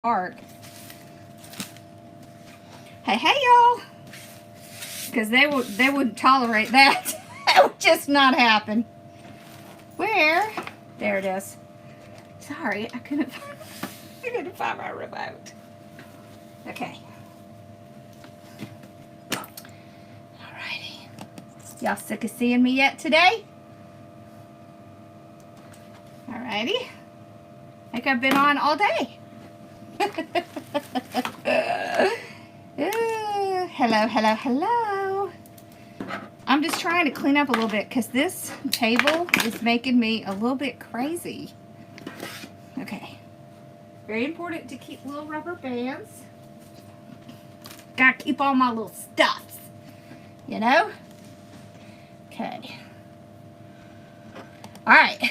Park. Hey, y'all, because they wouldn't tolerate that. That would just not happen. Where? There it is. Sorry, I couldn't find my remote. Okay. Alrighty. Y'all sick of seeing me yet today? Alrighty. I think I've been on all day. Hello. I'm just trying to clean up a little bit because this table is making me a little bit crazy. Okay. Very important to keep little rubber bands. Gotta keep all my little stuffs, you know? Okay. Alright.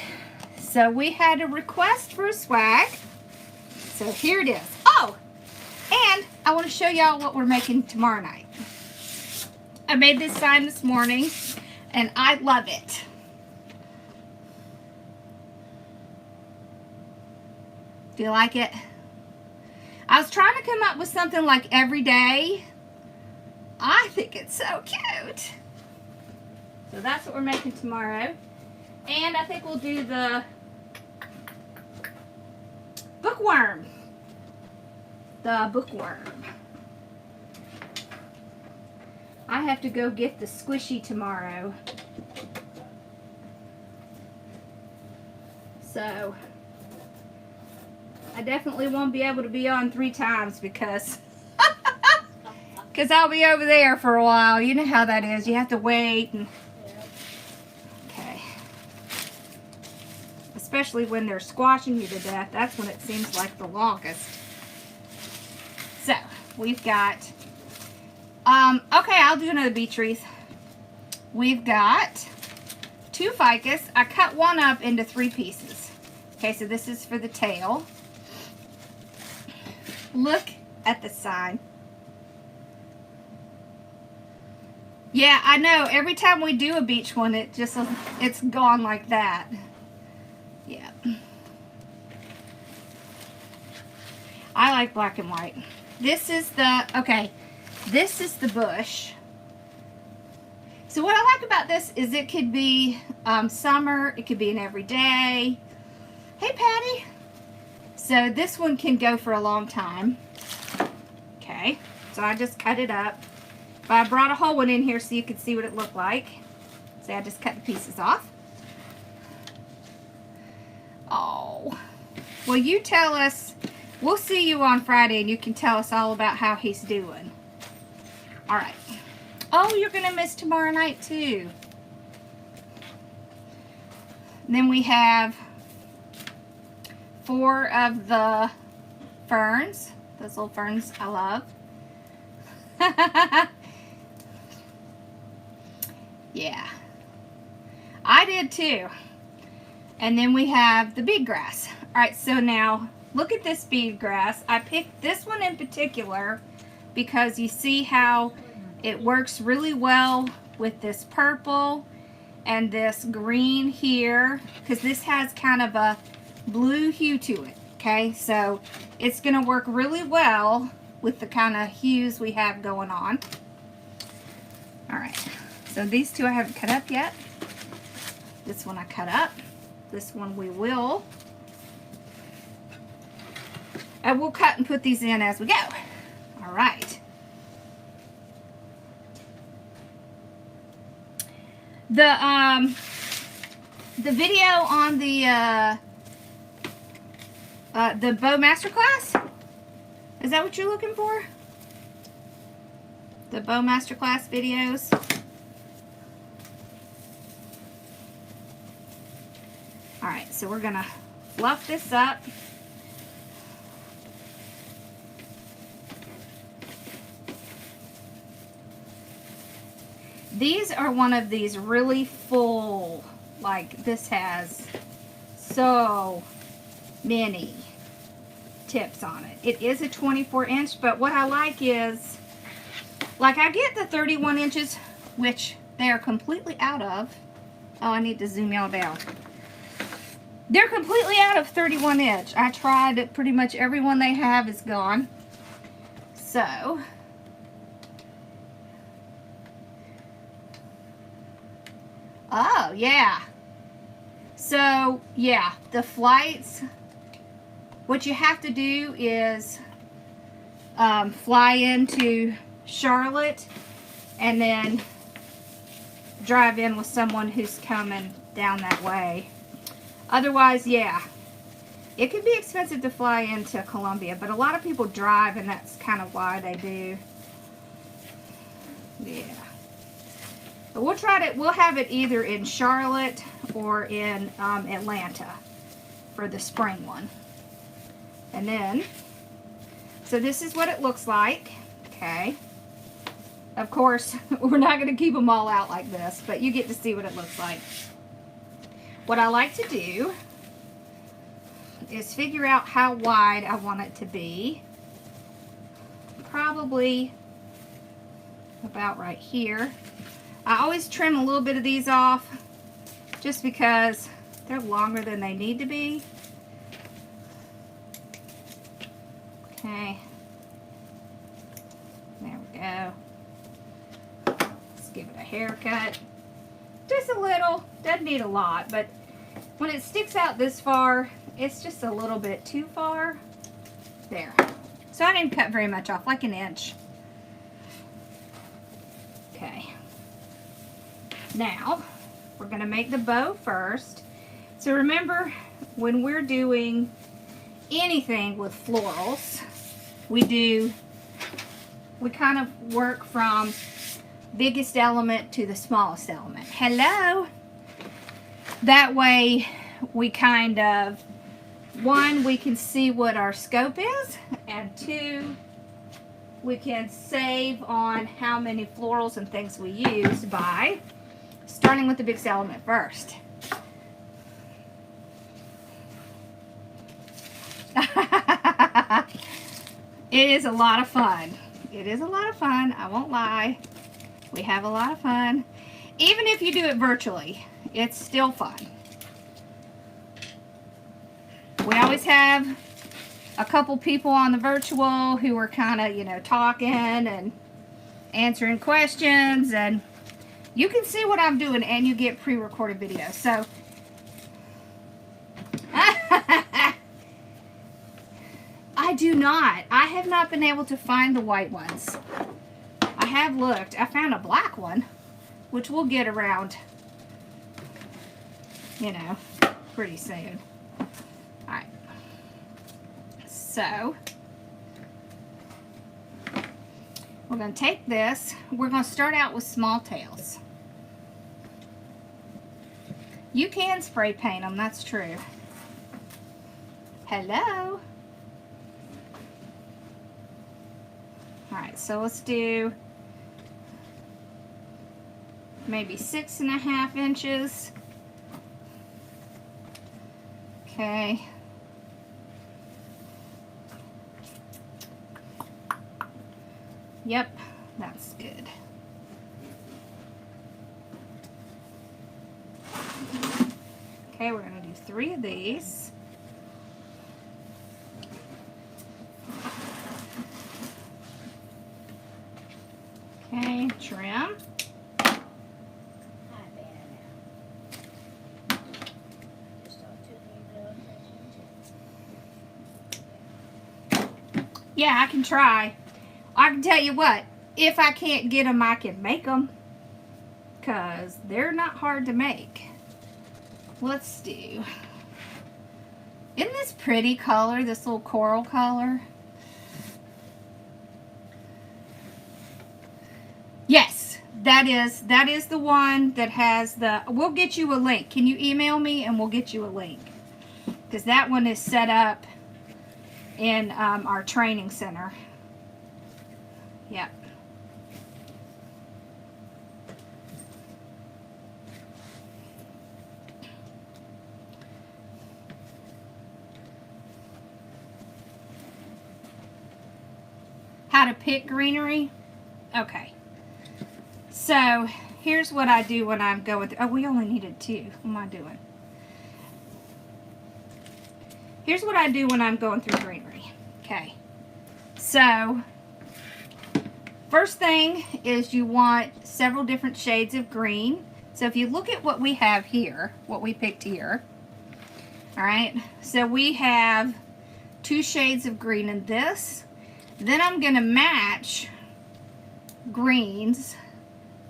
So we had a request for a swag. So here it is. Oh! And I want to show y'all what we're making tomorrow night. I made this sign this morning, and I love it. Do you like it? I was trying to come up with something like every day. I think it's so cute. So that's what we're making tomorrow. And I think we'll do the bookworm. The bookworm. I have to go get the squishy tomorrow. So I definitely won't be able to be on 3 times because I'll be over there for a while. You know how that is. You have to wait. And okay. Especially when they're squashing you to death. That's when it seems like the longest. So, we've got, okay, I'll do another beech wreath. We've got 2 ficus. I cut one up into 3 pieces. Okay, so this is for the tail. Look at the sign. Yeah, I know. Every time we do a beech one, it's gone like that. Yeah. I like black and white. This is the, okay, this is the bush. So what I like about this is it could be summer, it could be an everyday. Hey, Patty. So this one can go for a long time. Okay, so I just cut it up. But I brought a whole one in here so you could see what it looked like. So I just cut the pieces off. Oh, well, you tell us. We'll see you on Friday and you can tell us all about how he's doing. All right. Oh, you're going to miss tomorrow night too. And then we have 4 of the ferns. Those little ferns I love. Yeah. I did too. And then we have the bead grass. All right, so now look at this bead grass. I picked this one in particular because you see how it works really well with this purple and this green here, because this has kind of a blue hue to it. Okay, so it's going to work really well with the kind of hues we have going on. All right, so these 2 I haven't cut up yet. This one I cut up. This one we will. And we'll cut and put these in as we go. All right. The video on the bow masterclass, is that what you're looking for? The bow masterclass videos. All right, so we're gonna fluff this up. These are one of these really full, like this has so many tips on it. It is a 24-inch, but what I like is, like I get the 31 inches, which they are completely out of. Oh, I need to zoom y'all down. They're completely out of 31 inch. I tried, pretty much every one they have is gone. So, oh yeah. So, yeah, the flights, what you have to do is fly into Charlotte and then drive in with someone who's coming down that way. Otherwise, yeah, it could be expensive to fly into Columbia, but a lot of people drive, and that's kind of why they do. Yeah. But we'll try to, we'll have it either in Charlotte or in Atlanta for the spring one. And then, so this is what it looks like. Okay. Of course, we're not going to keep them all out like this, but you get to see what it looks like. What I like to do is figure out how wide I want it to be. Probably about right here. I always trim a little bit of these off just because they're longer than they need to be. Okay. There we go. Let's give it a haircut. Just a little. Doesn't need a lot, but when it sticks out this far, it's just a little bit too far. There. So I didn't cut very much off, like an inch. Okay. Now, we're going to make the bow first. So remember, when we're doing anything with florals, we kind of work from biggest element to the smallest element. Hello! That way, we kind of, one, we can see what our scope is, and two, we can save on how many florals and things we use by starting with the biggest element first. It is a lot of fun. It is a lot of fun, I won't lie. We have a lot of fun. Even if you do it virtually, it's still fun. We always have a couple people on the virtual who are kind of, you know, talking and answering questions, and you can see what I'm doing and you get pre-recorded videos. So, I do not. I have not been able to find the white ones. I have looked. I found a black one, which we'll get around, you know, pretty soon. Alright. So, we're going to take this. We're going to start out with small tails. You can spray paint them, that's true. Hello? Alright, so let's do maybe 6.5 inches. Okay. Yep, that's good. Okay, we're going to do 3 of these. Okay, trim. Yeah, I can try. I can tell you what, if I can't get them, I can make them. Because they're not hard to make. Let's do. Isn't this pretty color, this little coral color? Yes, that is the one that has the, we'll get you a link. Can you email me and we'll get you a link? Because that one is set up in our training center. Yep. How to pick greenery? Okay. So, here's what I do when I'm going through. Oh, we only needed 2. What am I doing? here's what I do when I'm going through greenery. Okay, so first thing is you want several different shades of green. So if you look at what we have here, what we picked here, all right, so we have 2 shades of green in this. Then I'm going to match greens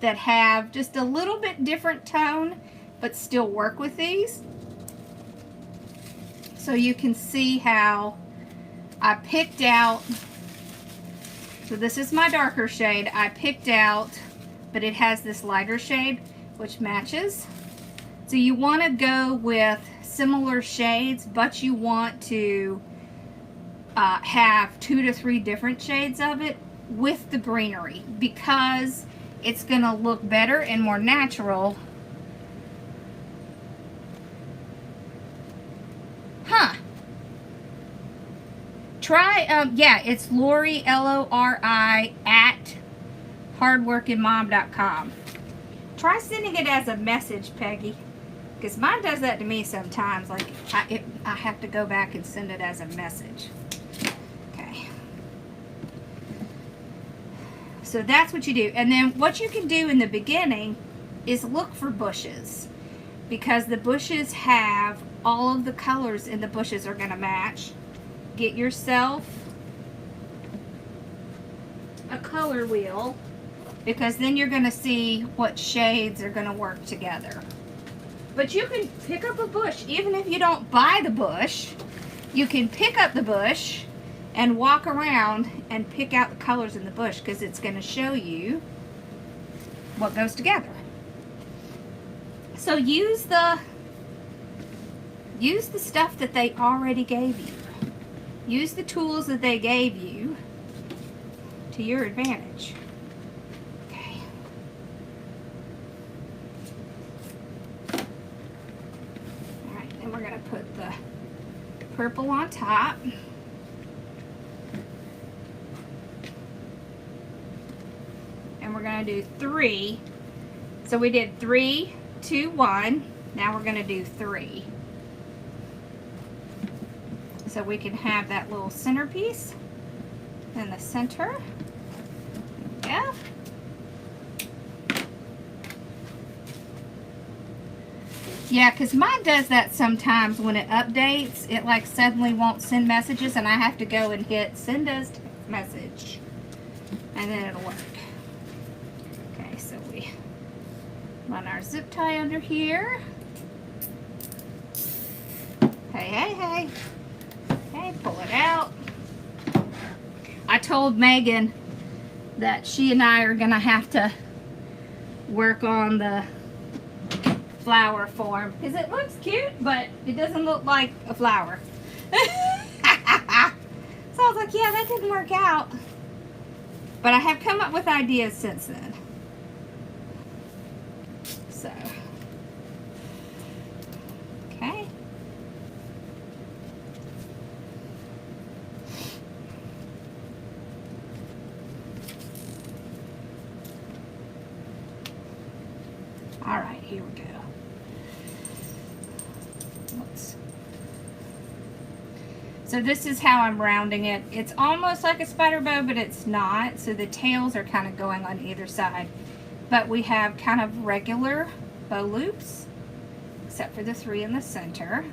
that have just a little bit different tone, but still work with these. So you can see how I picked out, so this is my darker shade I picked out, but it has this lighter shade which matches. So you want to go with similar shades, but you want to have 2 to 3 different shades of it with the greenery, because it's going to look better and more natural. Try, yeah, it's Lori, Lori, at hardworkingmom.com. Try sending it as a message, Peggy, because mine does that to me sometimes. Like, I have to go back and send it as a message. Okay. So that's what you do. And then what you can do in the beginning is look for bushes, because the bushes have all of the colors in the bushes are going to match. Get yourself a color wheel, because then you're going to see what shades are going to work together. But you can pick up a bush, even if you don't buy the bush, you can pick up the bush and walk around and pick out the colors in the bush, because it's going to show you what goes together. So use the stuff that they already gave you. Use the tools that they gave you to your advantage. Okay. Alright, then we're going to put the purple on top. And we're going to do 3. So we did 3, 2, 1. Now we're going to do 3. So we can have that little centerpiece in the center. Yeah. Yeah, because mine does that sometimes when it updates. It like suddenly won't send messages, and I have to go and hit send as text message, and then it'll work. Okay, so we run our zip tie under here. Hey, hey, hey. Okay, pull it out. I told Megan that she and I are going to have to work on the flower form, because it looks cute, but it doesn't look like a flower. So I was like, yeah, that didn't work out. But I have come up with ideas since then. So, okay. All right, here we go. So this is how I'm rounding it. It's almost like a spider bow, but it's not. So the tails are kind of going on either side. But we have kind of regular bow loops, except for the 3 in the center.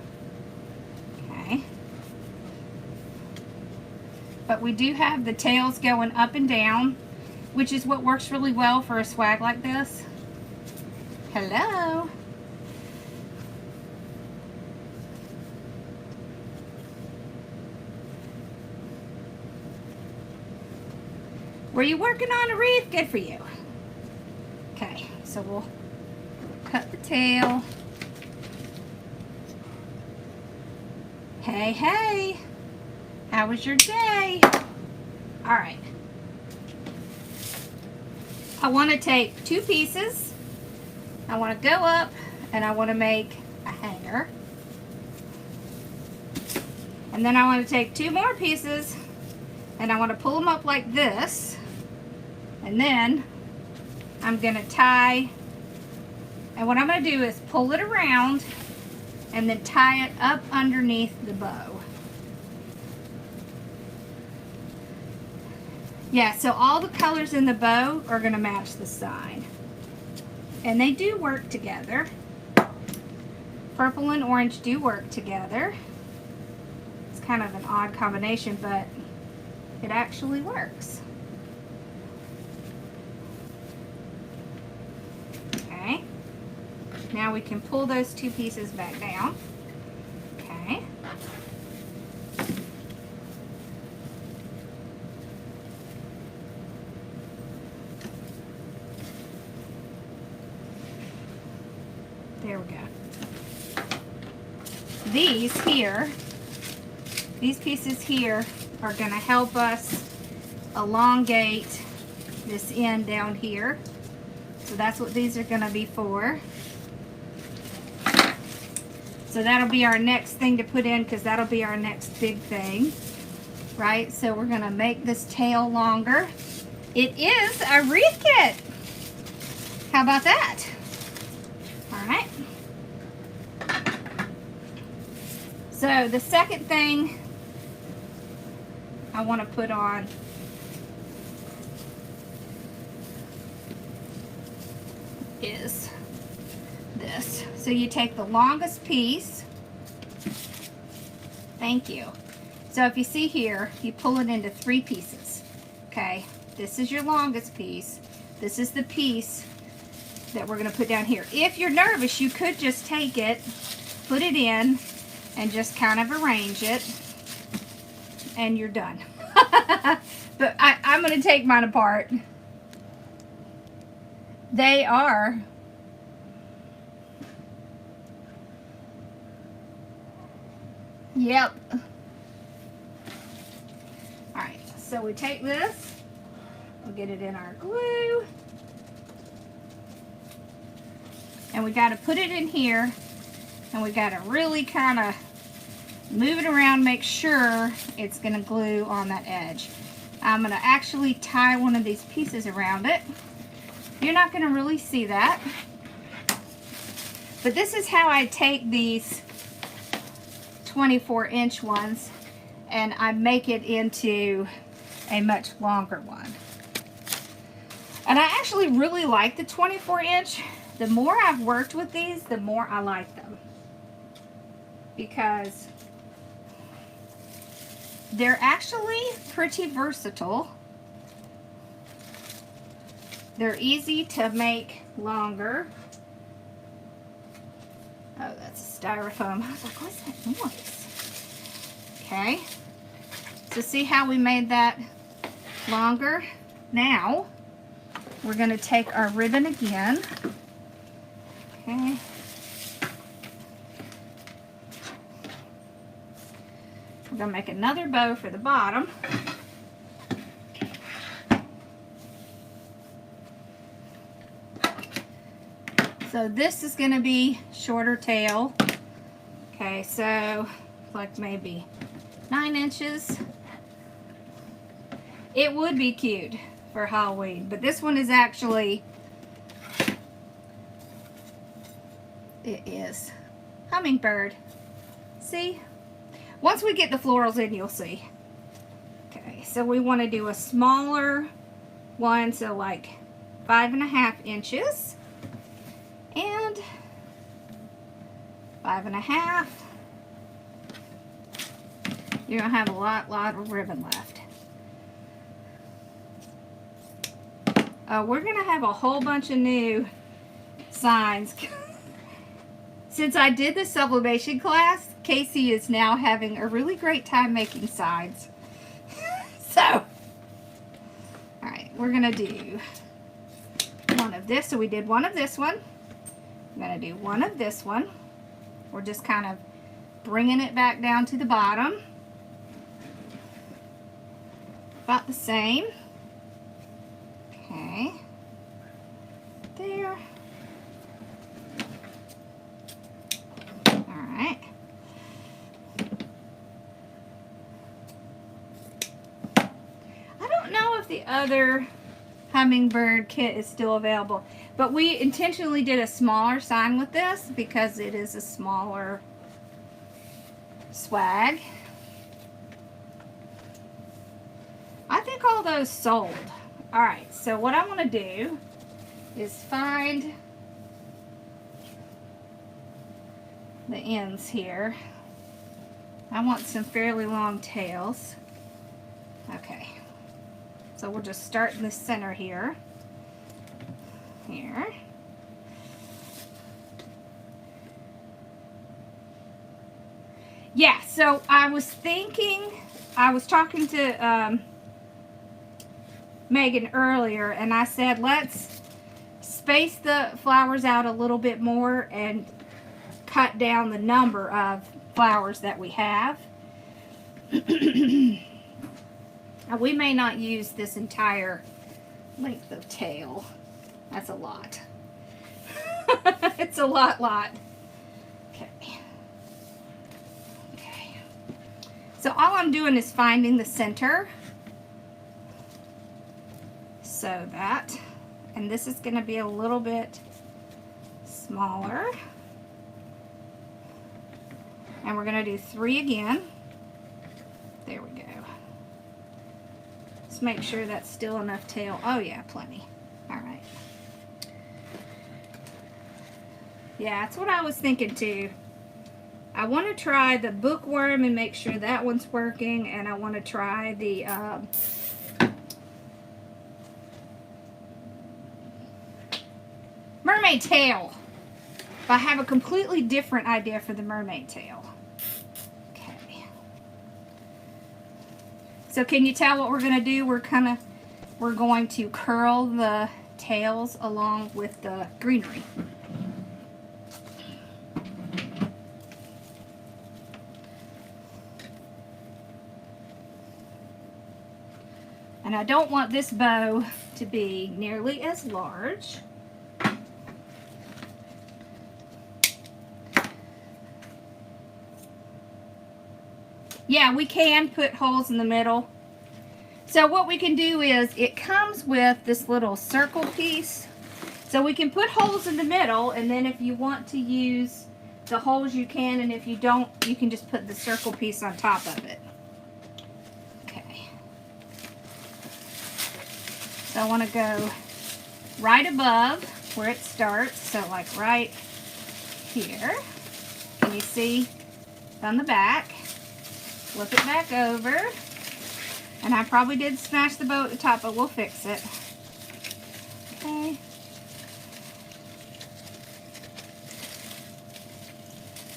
Okay. But we do have the tails going up and down, which is what works really well for a swag like this. Hello. Were you working on a wreath? Good for you. Okay, so we'll cut the tail. Hey, hey. How was your day? All right. I want to take 2 pieces. I want to go up and I want to make a hanger. And then I want to take 2 more pieces and I want to pull them up like this. And then I'm going to tie, and what I'm going to do is pull it around and then tie it up underneath the bow. Yeah, so all the colors in the bow are going to match the sign. And they do work together. Purple and orange do work together. It's kind of an odd combination, but it actually works. Okay. Now we can pull those two pieces back down. Okay. There we go. These here, these pieces here are going to help us elongate this end down here. So that's what these are going to be for. So that'll be our next thing to put in, because that'll be our next big thing, right? So we're going to make this tail longer. It is a wreath kit. How about that? All right. So the second thing I want to put on is this. So you take the longest piece. Thank you. So if you see here, you pull it into 3 pieces. Okay, this is your longest piece. This is the piece that we're going to put down here. If you're nervous, you could just take it, put it in, and just kind of arrange it, and you're done. But I'm going to take mine apart. They are yep. Alright, so we take this, we'll get it in our glue, and we got to put it in here, and we got to really kind of move it around, make sure it's going to glue on that edge. I'm going to actually tie one of these pieces around it. You're not going to really see that, but this is how I take these 24-inch ones and I make it into a much longer one. And I actually really like the 24-inch. The more I've worked with these, the more I like them, because they're actually pretty versatile. They're easy to make longer. Oh, that's a styrofoam. I was like, what's that noise? Okay. So see how we made that longer? Now, we're going to take our ribbon again. Okay. We're going to make another bow for the bottom. So this is going to be shorter tail. Okay, so like maybe 9 inches. It would be cute for Halloween, but this one is actually, it is hummingbird. See? Once we get the florals in, you'll see. Okay, so we want to do a smaller one, so like 5.5 inches. And 5.5. You're gonna have a lot of ribbon left. We're gonna have a whole bunch of new signs. Since I did the sublimation class, Casey is now having a really great time making signs. So, alright, we're gonna do one of this. So we did one of this one. I'm going to do one of this one. We're just kind of bringing it back down to the bottom. About the same. Okay. There. Alright. I don't know if the other hummingbird kit is still available, but we intentionally did a smaller sign with this because it is a smaller swag. I think think all those sold. All right, so what I want to do is find the ends here. I want some fairly long tails. Okay, so we'll just start in the center here. Here. Yeah, so I was talking to Megan earlier, and I said let's space the flowers out a little bit more and cut down the number of flowers that we have. We may not use this entire length of tail. That's a lot. It's a lot. Okay. Okay. So all I'm doing is finding the center. So that, and this is going to be a little bit smaller. And we're going to do 3 again. There we go. Let's make sure that's still enough tail. Oh yeah, plenty. All right. Yeah, that's what I was thinking too. I want to try the bookworm and make sure that one's working, and I want to try the mermaid tail. But I have a completely different idea for the mermaid tail. Okay. So can you tell what we're going to do? We're going to curl the tails along with the greenery. And I don't want this bow to be nearly as large. Yeah, we can put holes in the middle. So what we can do is, it comes with this little circle piece. So we can put holes in the middle, and then if you want to use the holes you can, and if you don't, you can just put the circle piece on top of it. Okay. So I want to go right above where it starts, so like right here. Can you see on the back? Flip it back over. And I probably did smash the bow at the top, but we'll fix it. Okay.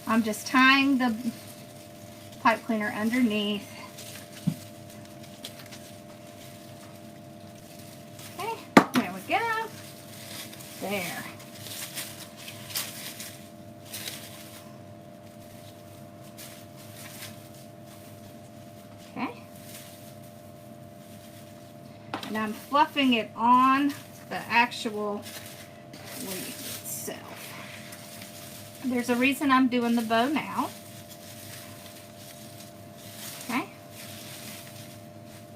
I'm just tying the pipe cleaner underneath. Okay, there we go. There. Okay. And I'm fluffing it on the actual leaf itself. There's a reason I'm doing the bow now. Okay.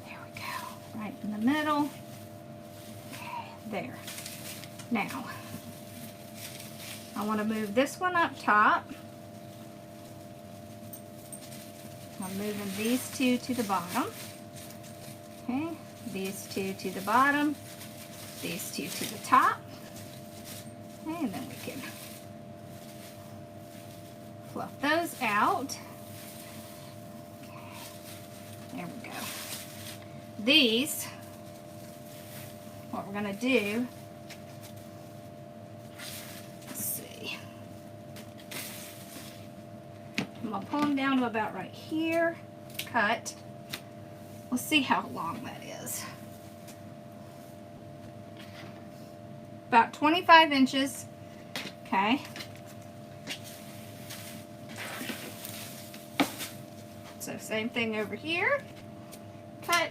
There we go. Right in the middle. Okay, there. Now, I want to move this one up top. I'm moving these two to the bottom. Okay, these two to the bottom. These two to the top. Okay, and then we can fluff those out. Okay, there we go. These, what we're going to do, let's see. I'm going to pull them down to about right here. Cut. We'll see how long that is. About 25 inches. Okay. So same thing over here. Cut.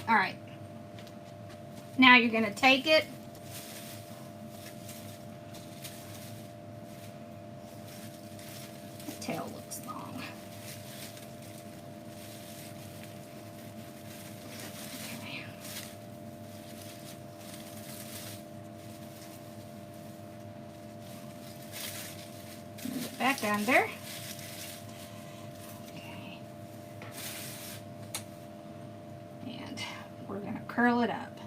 All right. Now you're going to take it. The tail looks long. Okay. Move it back under. we're going to curl it up.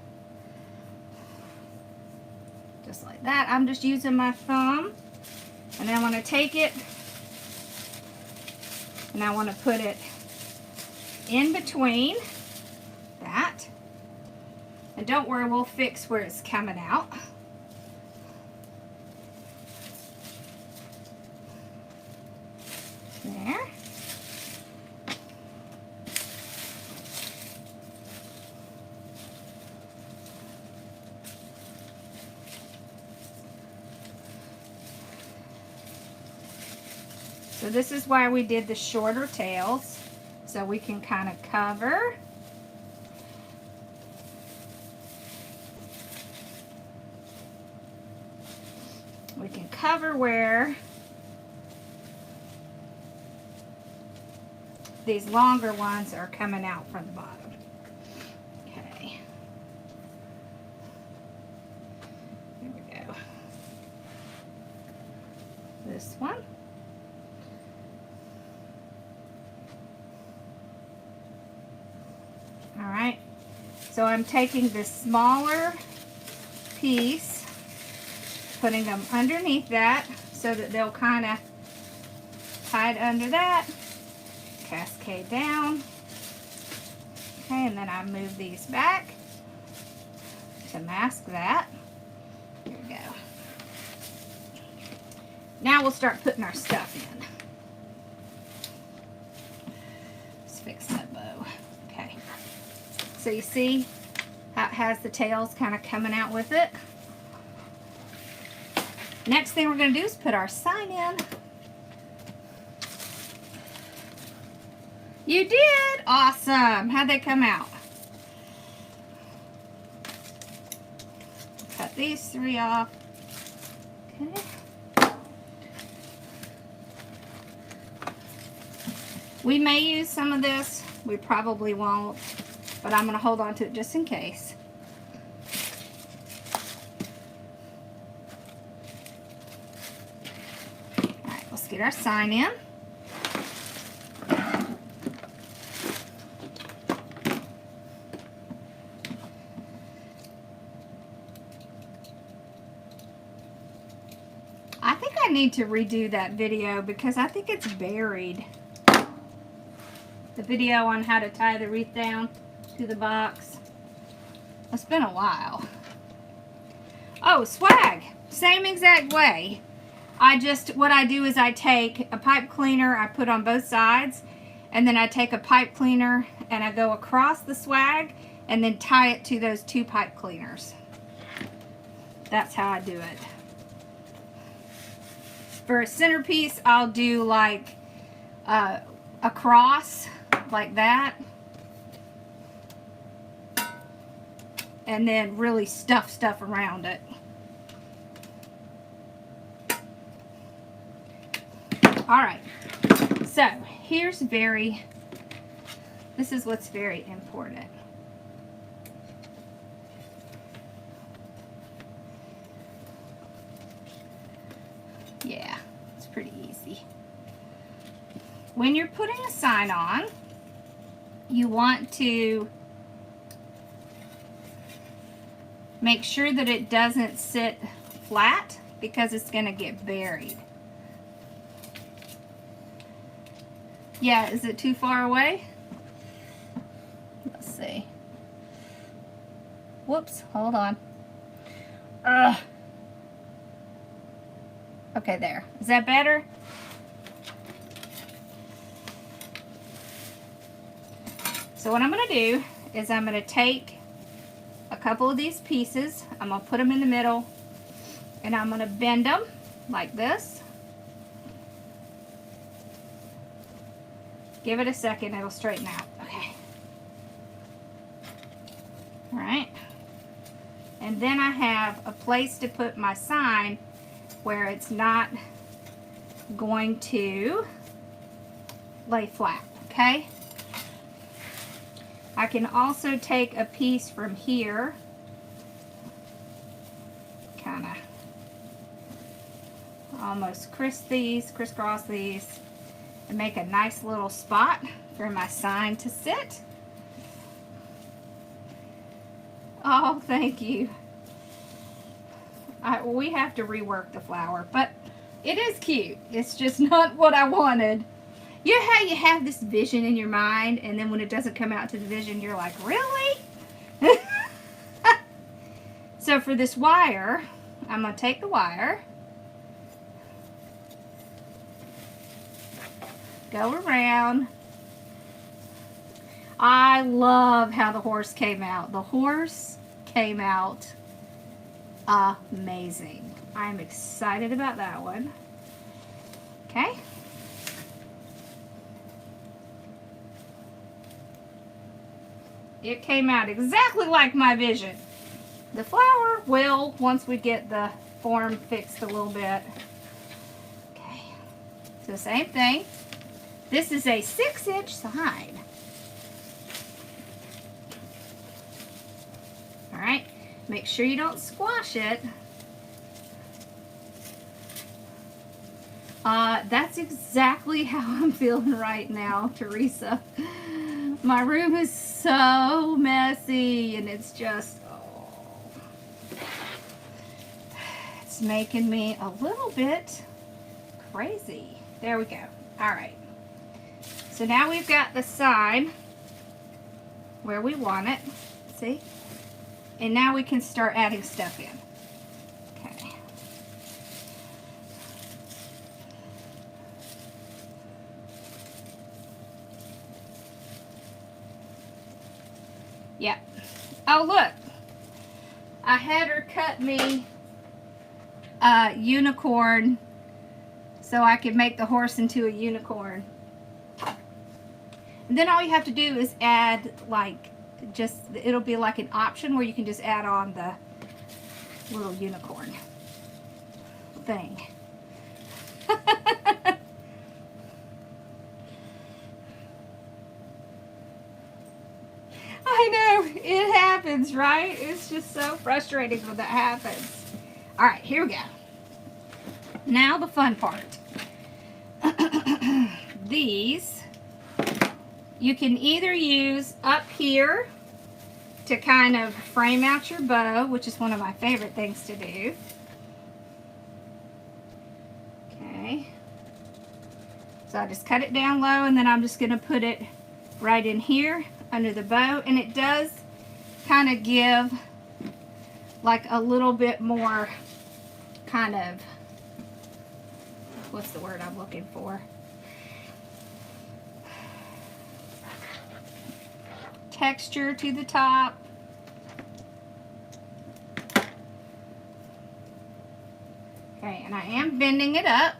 Just like that. I'm just using my thumb. And I want to take it and I want to put it in between that. And don't worry, we'll fix where it's coming out. There. So this is why we did the shorter tails, so we can kind of cover. We can cover where these longer ones are coming out from the bottom. Okay. Here we go. This one. Alright, so I'm taking this smaller piece, putting them underneath that so that they'll kind of hide under that, cascade down. Okay, and then I move these back to mask that. Here we go. Now we'll start putting our stuff in. Let's fix that bow. Okay. So you see how it has the tails kind of coming out with it. Next thing we're going to do is put our sign in. You did! Awesome! How'd they come out? Cut these three off. Okay. We may use some of this. We probably won't. But I'm going to hold on to it just in case. Alright, let's get our sign in. I think I need to redo that video because I think it's buried. The video on how to tie the wreath down to the box. It's been a while. Oh, swag. Same exact way. What I do is I take a pipe cleaner, I put on both sides, and then I take a pipe cleaner and I go across the swag and then tie it to those two pipe cleaners. That's how I do it. For a centerpiece, I'll do like a cross like that. And then really stuff around it. Alright, so this is what's very important. Yeah, it's pretty easy. When you're putting a sign on, you want to make sure that it doesn't sit flat because it's going to get buried. Yeah, is it too far away? Let's see. Whoops, hold on. Ugh. Okay, there. Is that better? So what I'm going to do is I'm going to take a couple of these pieces, I'm going to put them in the middle, and I'm going to bend them like this. Give it a second, it'll straighten out. Okay. Alright. And then I have a place to put my sign where it's not going to lay flat. Okay? I can also take a piece from here, kind of almost crisscross these, and make a nice little spot for my sign to sit. Oh, thank you. We have to rework the flower, but it is cute. It's just not what I wanted. You know how you have this vision in your mind, and then when it doesn't come out to the vision, you're like, really? So for this wire, I'm going to take the wire, go around. I love how the horse came out. The horse came out amazing. I'm excited about that one. Okay. It came out exactly like my vision. The flower will, once we get the form fixed a little bit. Okay. So same thing. This is a 6-inch side. All right. Make sure you don't squash it. That's exactly how I'm feeling right now, Teresa. My room is so messy, and it's just, it's making me a little bit crazy. There we go. All right. So now we've got the side where we want it. See? And now we can start adding stuff in. Okay. Yep. Oh, look. I had her cut me a unicorn so I could make the horse into a unicorn. And then all you have to do is add, like, just, it'll be like an option where you can just add on the little unicorn thing. I know, it happens, right? It's just so frustrating when that happens. All right, here we go. Now the fun part. These, you can either use up here to kind of frame out your bow, which is one of my favorite things to do. Okay. So I just cut it down low, and then I'm just going to put it right in here under the bow, and it does kind of give like a little bit more kind of, what's the word I'm looking for? Texture to the top. Okay, and I am bending it up.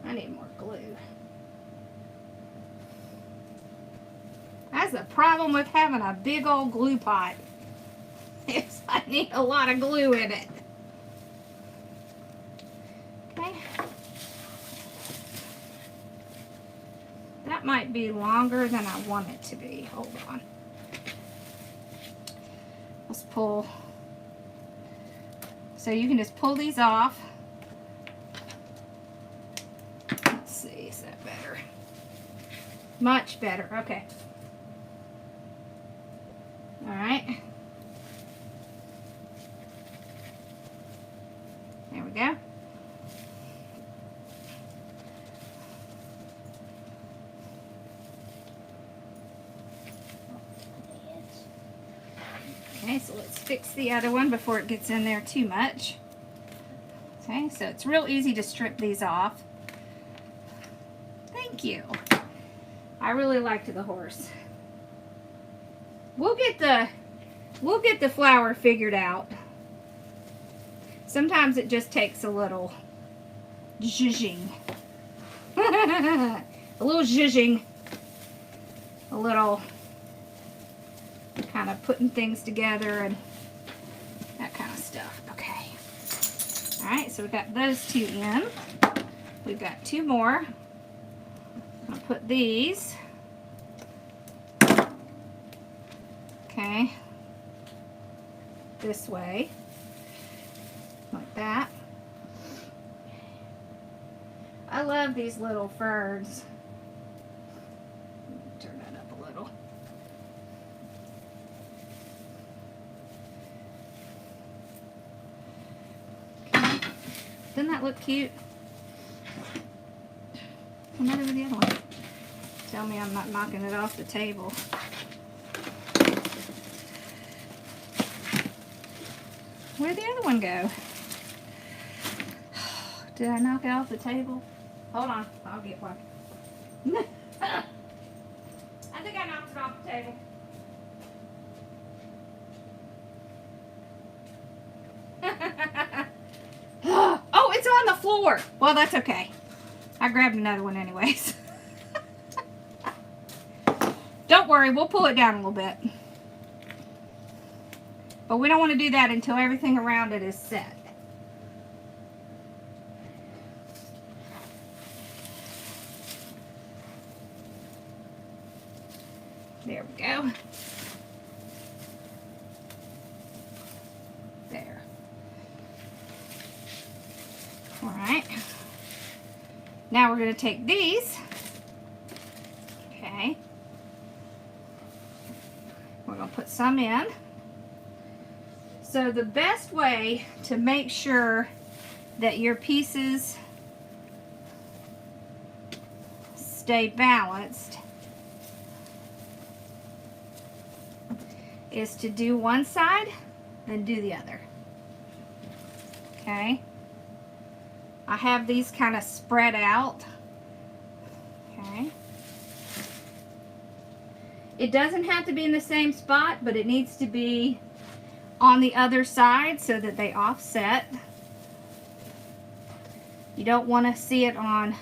I need more glue. That's the problem with having a big old glue pot. Is I need a lot of glue in it. Okay. That might be longer than I want it to be. Hold on. Let's pull. So you can just pull these off. Let's see, is that better? Much better. Okay. All right. There we go. Okay, so let's fix the other one before it gets in there too much. Okay, so it's real easy to strip these off. Thank you. I really liked the horse. We'll get the flower figured out. Sometimes it just takes a little zhuzhing. A little zhuzhing. A little kind of putting things together and that kind of stuff. Okay. Alright, so we've got those two in. We've got two more. I'll put these. Okay. This way. Like that. I love these little ferns. Turn that up a little. Doesn't that look cute? I'm not over the other one. Tell me I'm not knocking it off the table. Where'd the other one go? Did I knock it off the table? Hold on, I'll get one. I think I knocked it off the table. Oh, it's on the floor. Well, that's okay. I grabbed another one anyways. Don't worry, we'll pull it down a little bit. But we don't want to do that until everything around it is set. There we go. There. All right. Now we're going to take these. Okay. We're going to put some in. So the best way to make sure that your pieces stay balanced is to do one side, then do the other. Okay. I have these kind of spread out. Okay. It doesn't have to be in the same spot, but it needs to be on the other side so that they offset. You don't want to see it on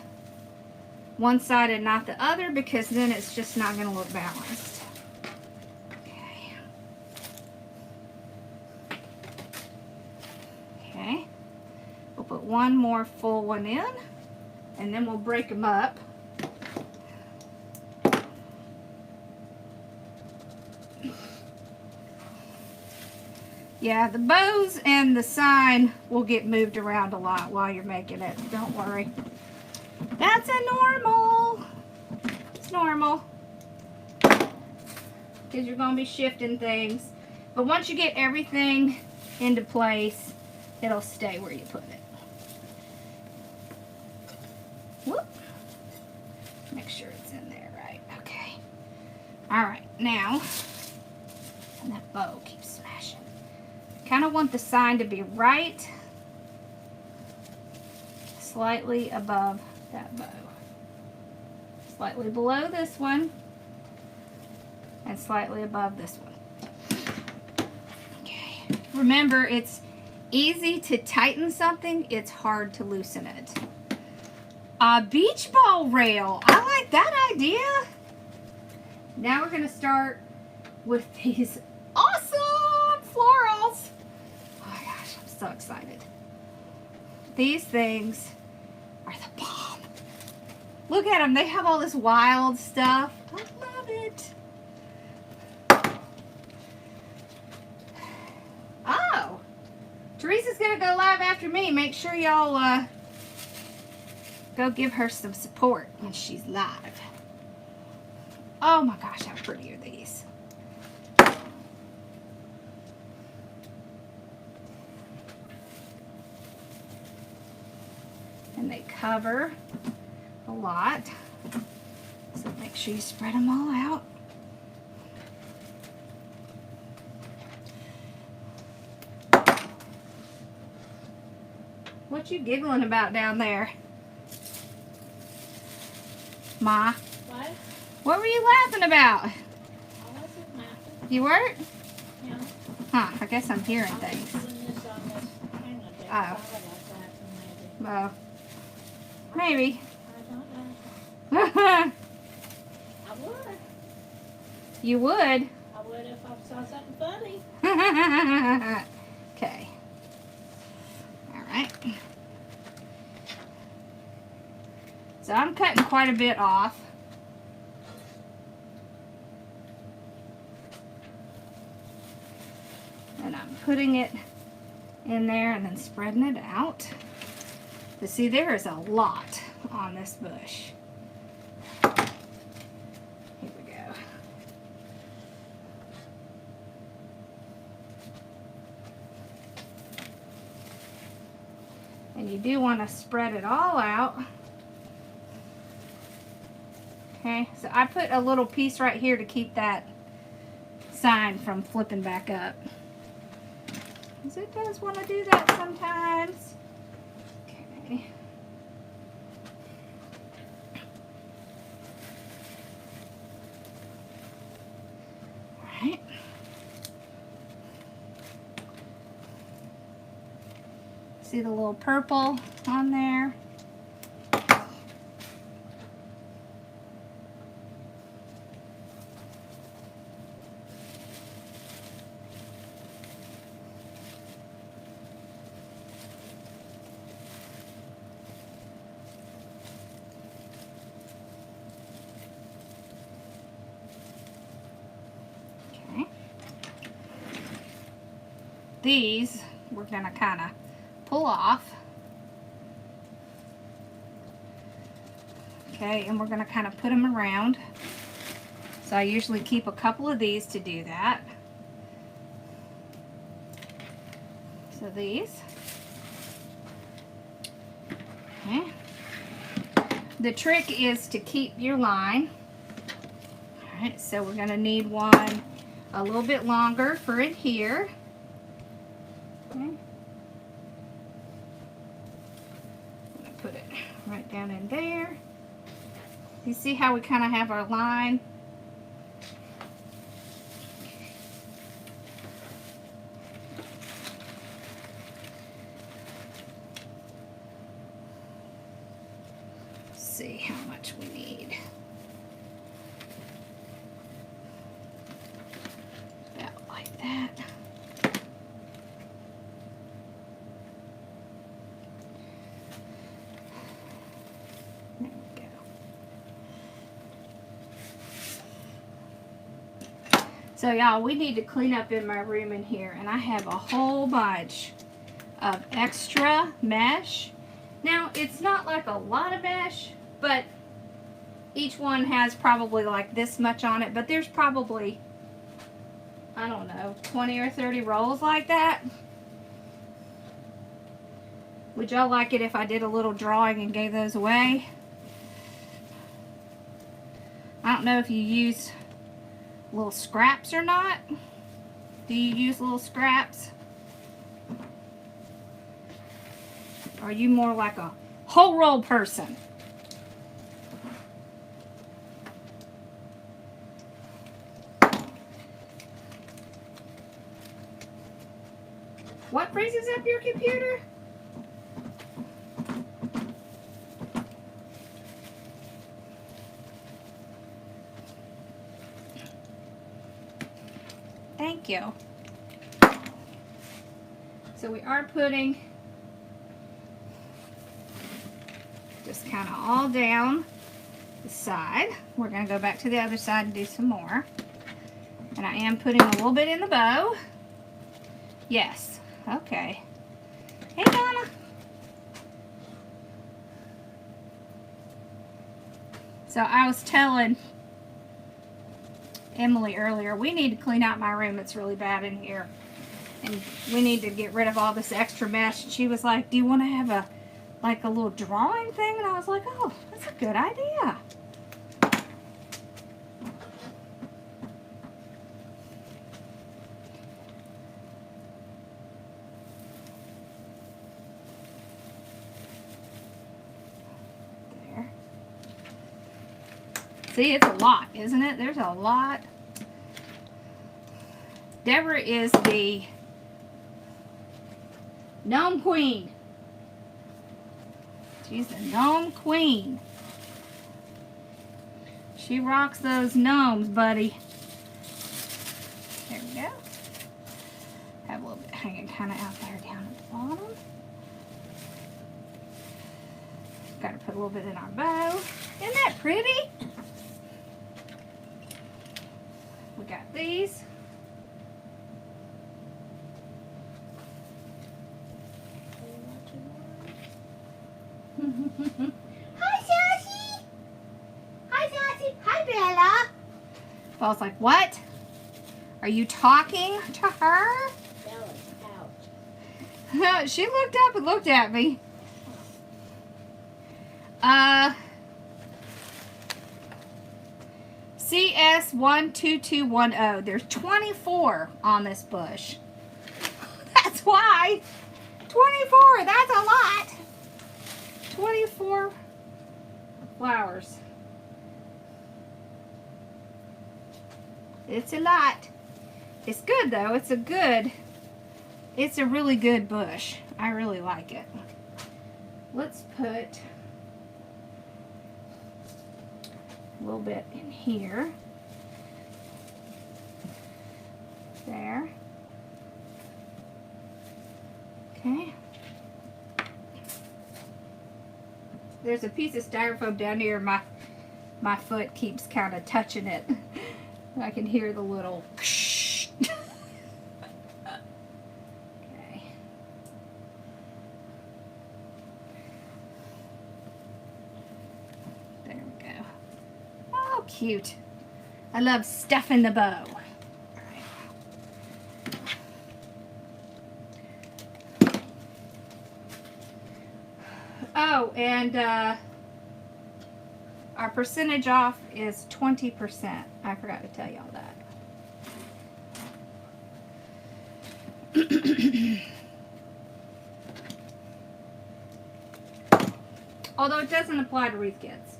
one side and not the other, because then it's just not going to look balanced. Okay. Okay. We'll put one more full one in, and then we'll break them up. Yeah, the bows and the sign will get moved around a lot while you're making it. Don't worry. That's a normal. It's normal. Because you're going to be shifting things. But once you get everything into place, it'll stay where you put it. Whoop. Make sure it's in there right. Okay. Alright, now, and that bow keeps smashing. Kind of want the sign to be right slightly above that bow. Slightly below this one and slightly above this one. Okay. Remember, it's easy to tighten something, it's hard to loosen it. A beach ball rail. I like that idea. Now we're going to start with these awesome florals. Oh my gosh, I'm so excited. These things are the bomb. Look at them. They have all this wild stuff. I love it. Oh, Teresa's going to go live after me. Make sure y'all go give her some support when she's live. Oh my gosh, how pretty are these? And they cover a lot. So make sure you spread them all out. What you giggling about down there? Ma? What? What were you laughing about? I wasn't laughing. You weren't? Yeah. Huh, I guess I'm hearing I was things. doing this on this thing that they Oh. thought about that, maybe. Well, maybe. I don't know. I would. You would? I would if I saw something funny. Okay. Alright. So I'm cutting quite a bit off. And I'm putting it in there and then spreading it out. But see, there is a lot on this bush. Here we go. And you do want to spread it all out. Okay, so I put a little piece right here to keep that sign from flipping back up. Because it does want to do that sometimes. Okay. Alright. See the little purple on there? These we're going to kind of pull off. Okay, and we're going to kind of put them around. So I usually keep a couple of these to do that. So these. Okay. The trick is to keep your line. Alright, so we're going to need one a little bit longer for it here. Okay. I'm going to put it right down in there. You see how we kind of have our line? Let's see how much we need. About like that. So y'all, we need to clean up in my room in here, and I have a whole bunch of extra mesh. Now, it's not like a lot of mesh, but each one has probably like this much on it, but there's probably, I don't know, 20 or 30 rolls like that. Would y'all like it if I did a little drawing and gave those away? I don't know if you use little scraps or not. Do you use little scraps? Or are you more like a whole roll person? What freezes up your computer? Thank you. So we are putting just kind of all down the side. We're going to go back to the other side and do some more. And I am putting a little bit in the bow. Yes. Okay. Hey, Donna. So I was telling Emily earlier, we need to clean out my room. It's really bad in here. And we need to get rid of all this extra mesh. And she was like, do you want to have a little drawing thing? And I was like, oh, that's a good idea. There. See, it's a lot, isn't it? There's a lot. Deborah is the gnome queen. She's the gnome queen. She rocks those gnomes, buddy. There we go. Have a little bit hanging kind of out there down at the bottom. Got to put a little bit in our bow. Isn't that pretty? We got these. Hi, Sassy. Hi, Sassy. Hi, Bella. Bella's like, what? Are you talking to her? Bella's out. She looked up and looked at me. CS12210. There's 24 on this bush. That's why. 24, that's a lot. 24 flowers. It's a lot. It's good though. It's a really good bush. I really like it. Let's put a little bit in here. There. Okay. There's a piece of styrofoam down here. My foot keeps kind of touching it. I can hear the little okay. There we go. Oh, cute. I love stuffing the bow. Oh, and our percentage off is 20%. I forgot to tell y'all that. Although it doesn't apply to wreath kits,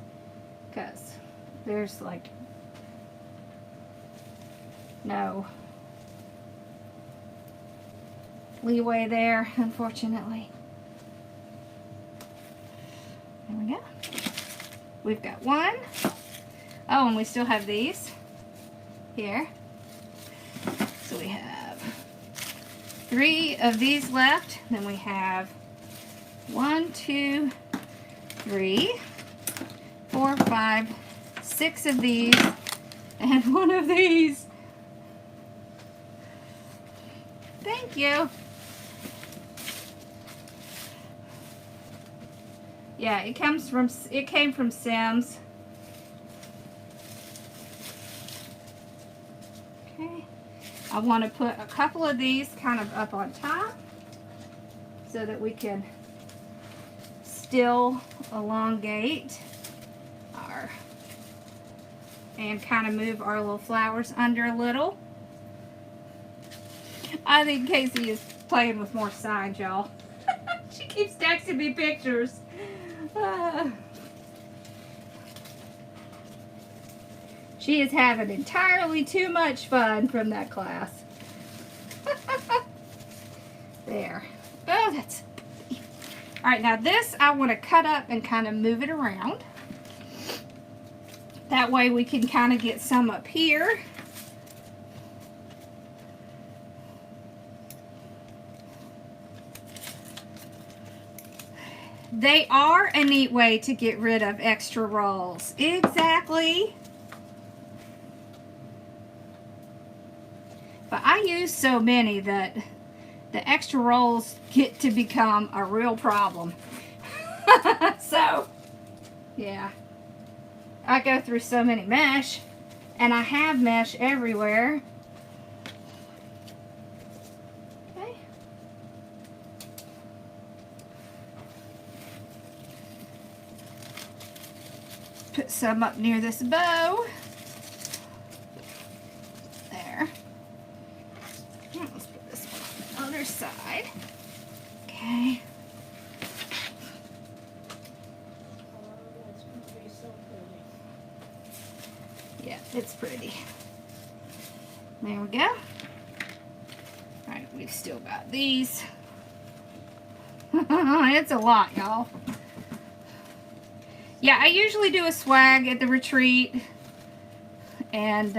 because there's like no leeway there, unfortunately. There we go. We've got one. Oh, and we still have these here. So we have 3 of these left. Then we have 1, 2, 3, 4, 5, 6 of these, and 1 of these. Thank you. Yeah, it came from Sam's. Okay. I want to put a couple of these kind of up on top so that we can still elongate our and kind of move our little flowers under a little. I think Casey is playing with more signs, y'all. She keeps texting me pictures. She is having entirely too much fun from that class. There. Oh, that's... Alright, now this I want to cut up and kind of move it around. That way we can kind of get some up here. They are a neat way to get rid of extra rolls. Exactly. But I use so many that the extra rolls get to become a real problem. So, yeah. I go through so many mesh, and I have mesh everywhere. Okay. Put some up near this bow. There. Let's put this one on the other side. Okay. Yeah, it's pretty. There we go. Alright, we've still got these. It's a lot, y'all. Yeah, I usually do a swag at the retreat. And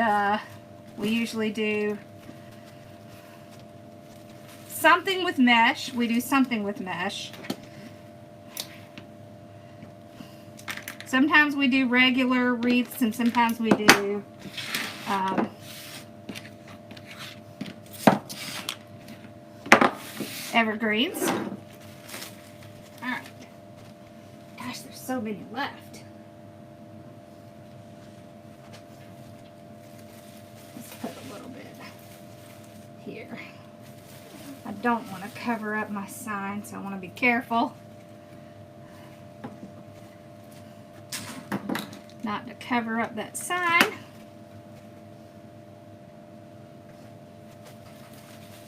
we usually do something with mesh. We do something with mesh. Sometimes we do regular wreaths, and sometimes we do evergreens. Alright. Gosh, there's so many left. Let's put a little bit here. I don't want to cover up my sign, so I want to be careful. Not to cover up that side.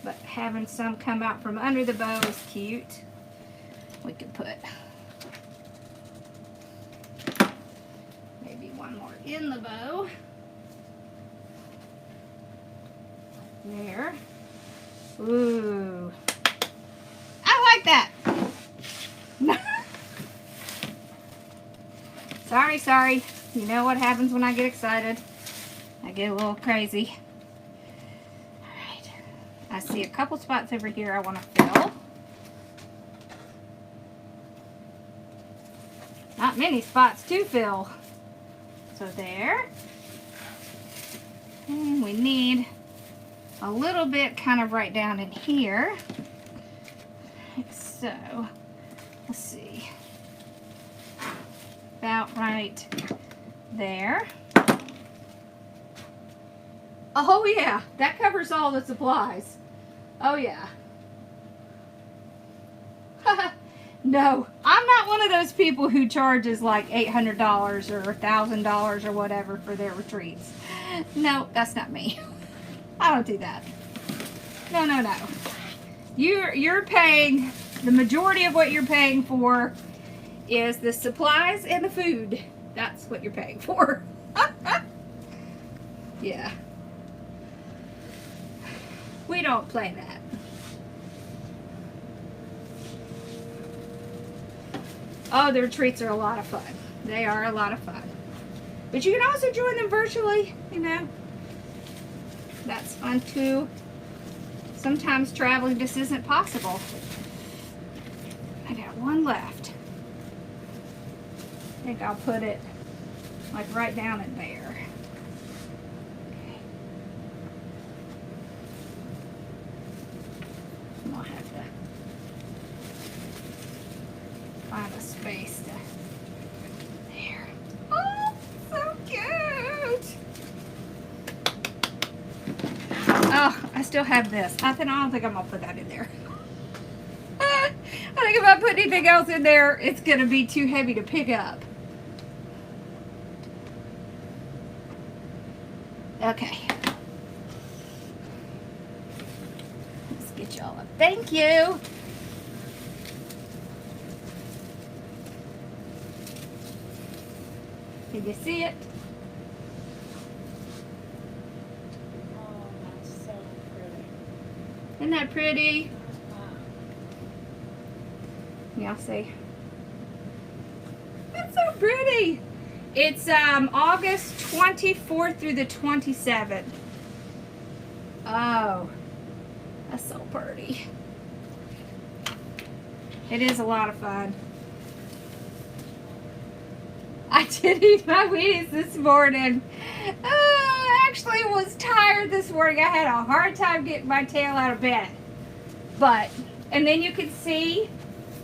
But having some come out from under the bow is cute. We could put maybe one more in the bow. There. Ooh. I like that. Sorry. You know what happens when I get excited. I get a little crazy. Alright. I see a couple spots over here I want to fill. Not many spots to fill. So there. And we need a little bit kind of right down in here. So, let's see. About right there. Oh yeah, that covers all the supplies. Oh yeah. No, I'm not one of those people who charges like $800 or $1,000 or whatever for their retreats. No, that's not me. I don't do that. No. You're paying, the majority of what you're paying for is the supplies and the food. That's what you're paying for. Yeah. We don't play that. Oh, the retreats are a lot of fun. They are a lot of fun. But you can also join them virtually, you know. That's fun too. Sometimes traveling just isn't possible. I got one left. I think I'll put it like right down in there. Okay. I'll have to find a space to. There. Oh, so cute. Oh, I still have this. I don't think I'm gonna put that in there. I think if I put anything else in there, it's gonna be too heavy to pick up. Okay. Let's get y'all a thank you. Can you see it? Oh, that's so pretty. Isn't that pretty? Wow. Y'all see? That's so pretty. It's August 24th through the 27th. Oh, that's so pretty. It is a lot of fun. I did eat my Wheaties this morning. I actually was tired this morning. I had a hard time getting my tail out of bed. But, and then you can see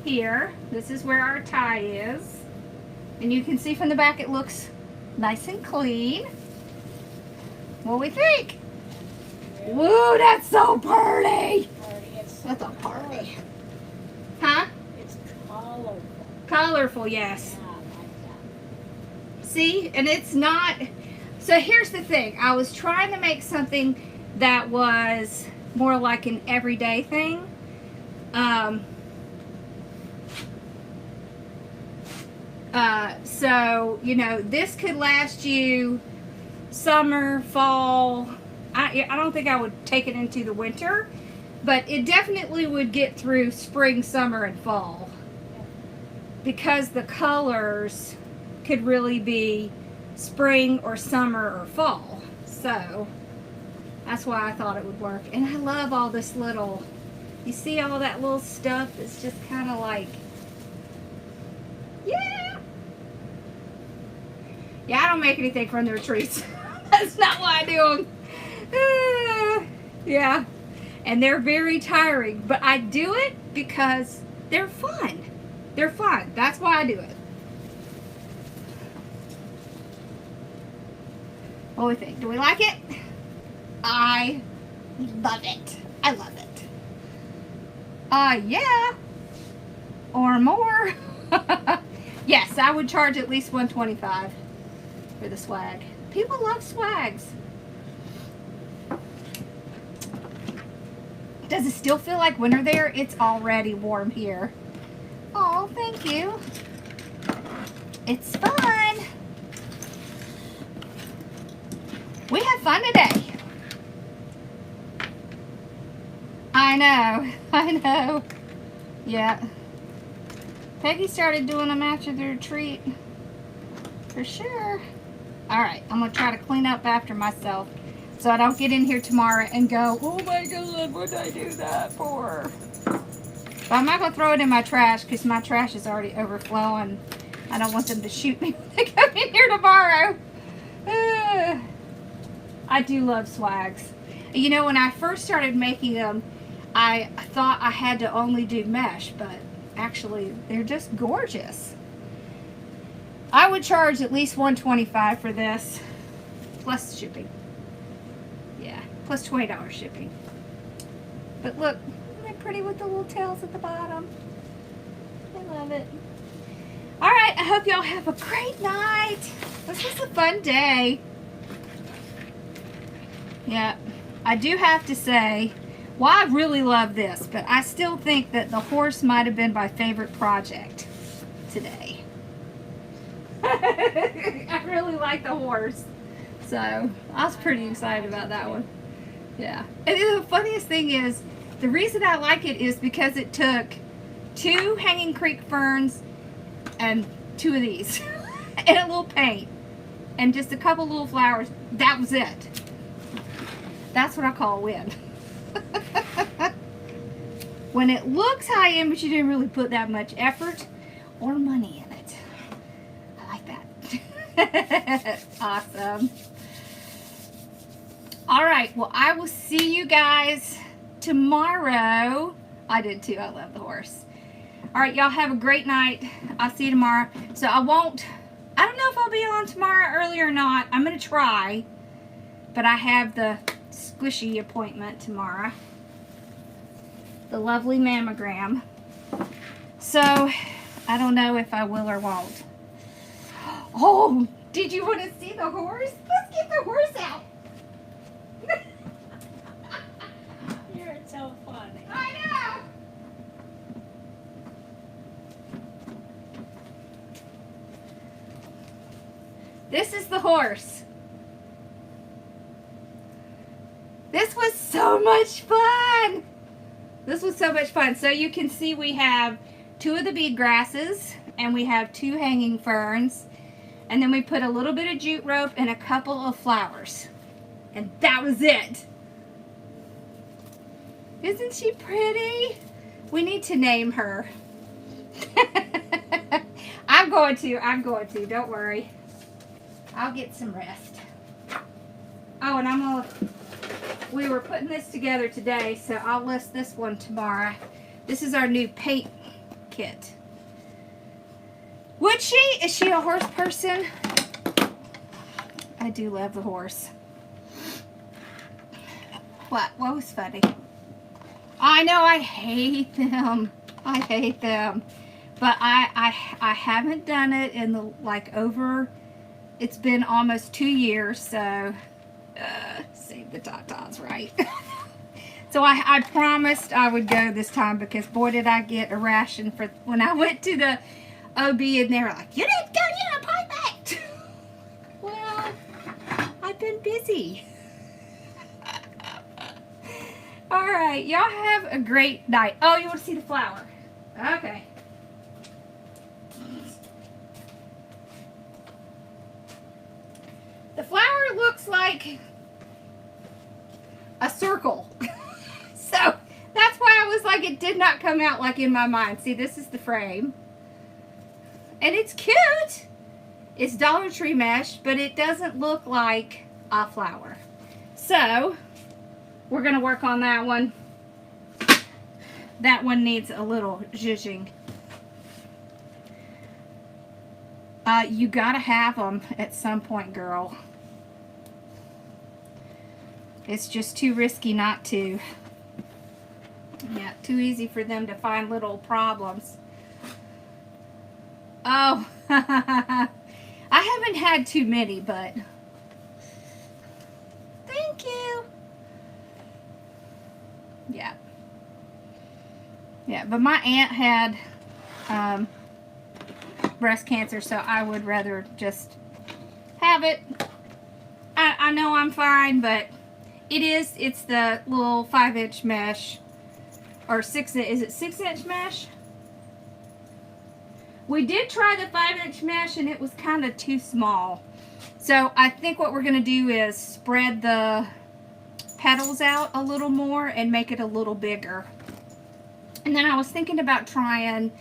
here, this is where our tie is. And you can see from the back it looks nice and clean. What do we think? Really Woo, that's so pretty. pretty. It's so That's a party. colorful. Huh? It's colorful. Colorful, yes. Yeah, I like that. See, and it's not, so here's the thing. I was trying to make something that was more like an everyday thing. So, you know, this could last you summer, fall. I don't think I would take it into the winter, but it definitely would get through spring, summer, and fall. Because the colors could really be spring or summer or fall. So that's why I thought it would work. And I love all this little, you see all that little stuff that's just kind of like, yeah. Yeah, I don't make anything from the retreats. That's not why I do them. Yeah. And they're very tiring, but I do it because they're fun. They're fun. That's why I do it. What do we think? Do we like it? I love it. I love it. Yeah. Or more. Yes, I would charge at least $125. for the swag. People love swags. Does it still feel like winter there? It's already warm here. Oh, thank you. It's fun. We have fun today. I know. I know. Yeah. Peggy started doing them after the retreat. For sure. Alright, I'm going to try to clean up after myself so I don't get in here tomorrow and go, oh my God, what did I do that for? But I'm not going to throw it in my trash because my trash is already overflowing. I don't want them to shoot me when they come in here tomorrow. I do love swags. You know, when I first started making them, I thought I had to only do mesh, but actually they're just gorgeous. I would charge at least $125 for this, plus shipping. Yeah, plus $20 shipping. But look, isn't that pretty with the little tails at the bottom? I love it. Alright, I hope y'all have a great night. This was a fun day. Yeah, I do have to say, well, I really love this, but I still think that the horse might have been my favorite project today. I really like the horse. So, I was pretty excited about that one. Yeah. And the funniest thing is, the reason I like it is because it took 2 hanging creek ferns and 2 of these. And a little paint. And just a couple little flowers. That was it. That's what I call a win. When it looks high-end, but you didn't really put that much effort or money in it. I like that. Awesome. Alright, well, I will see you guys tomorrow. I did too. I love the horse. Alright, y'all have a great night. I'll see you tomorrow. So I don't know if I'll be on tomorrow early or not. I'm going to try. But I have the squishy appointment tomorrow. The lovely mammogram. So, I don't know if I will or won't. Oh, did you want to see the horse? Let's get the horse out. You're so funny. I know. This is the horse. This was so much fun. This was so much fun. So you can see we have 2 of the bead grasses and we have 2 hanging ferns. And then we put a little bit of jute rope and a couple of flowers. And that was it. Isn't she pretty? We need to name her. I'm going to. Don't worry. I'll get some rest. Oh, and we were putting this together today, so I'll list this one tomorrow. This is our new paint kit. Would she? Is she a horse person? I do love the horse. What was funny? I know, I hate them. I hate them. But I haven't done it in it's been almost 2 years, so save the tatas, right? So I promised I would go this time because boy did I get a ration for when I went to the OB and they were like, you didn't go to the appointment. Well, I've been busy. Alright, y'all have a great night. Oh, you want to see the flower? Okay. The flower looks like a circle. So, that's why I was like, it did not come out like in my mind. See, this is the frame. And it's cute. It's Dollar Tree mesh, but it doesn't look like a flower. So, we're going to work on that one. That one needs a little zhuzhing. You gotta have them at some point, girl. It's just too risky not to. Yeah, too easy for them to find little problems. Oh, I haven't had too many, but thank you. Yeah. Yeah, but my aunt had breast cancer, so I would rather just have it. I know I'm fine, but it's the little 5-inch mesh, or 6-inch, is it 6-inch mesh? We did try the 5-inch mesh and it was kind of too small. So I think what we're going to do is spread the petals out a little more and make it a little bigger. And then I was thinking about trying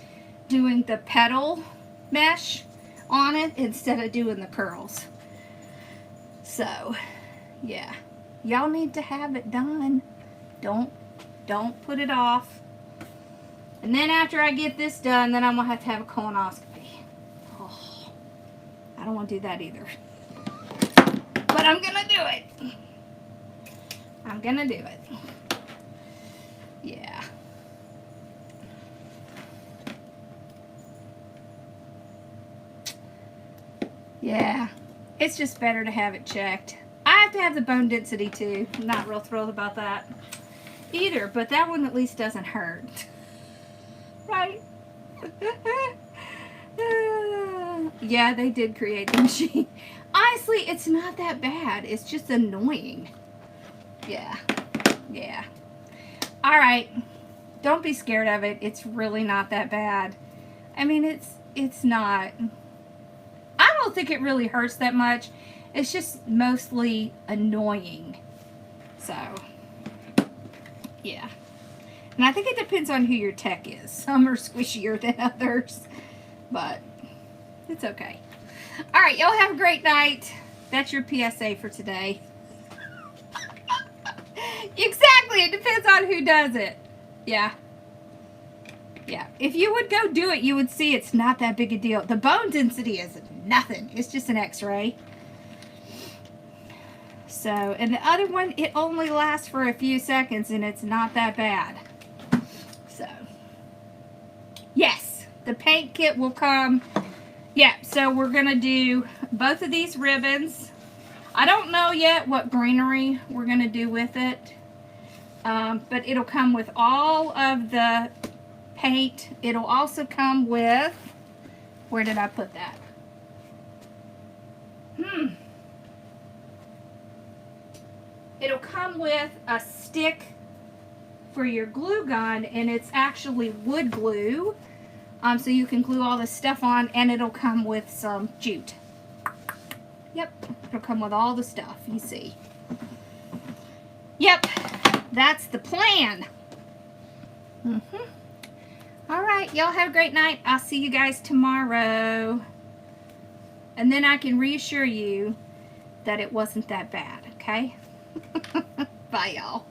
doing the petal mesh on it instead of doing the curls. So, yeah. Y'all need to have it done. Don't put it off. And then after I get this done, then I'm going to have a colonoscopy. Oh, I don't want to do that either. But I'm going to do it. I'm going to do it. Yeah. Yeah. It's just better to have it checked. I have to have the bone density too. I'm not real thrilled about that either, but that one at least doesn't hurt. Right? Yeah, they did create the machine. Honestly, it's not that bad. It's just annoying. Yeah. Yeah. Alright. Don't be scared of it. It's really not that bad. I mean, it's not. I don't think it really hurts that much. It's just mostly annoying. So, yeah. And I think it depends on who your tech is. Some are squishier than others. But it's okay. Alright, y'all have a great night. That's your PSA for today. Exactly. It depends on who does it. Yeah. Yeah. If you would go do it, you would see it's not that big a deal. The bone density is nothing. It's just an x-ray. So, and the other one, it only lasts for a few seconds and it's not that bad. So, yes, the paint kit will come. Yeah, so we're going to do both of these ribbons. I don't know yet what greenery we're going to do with it. But it'll come with all of the paint. It'll also come with, where did I put that? It'll come with a stick for your glue gun, and it's actually wood glue. So you can glue all this stuff on, and it'll come with some jute. Yep, it'll come with all the stuff, you see. Yep, that's the plan. Alright, y'all have a great night. I'll see you guys tomorrow. And then I can reassure you that it wasn't that bad, okay? Bye, y'all.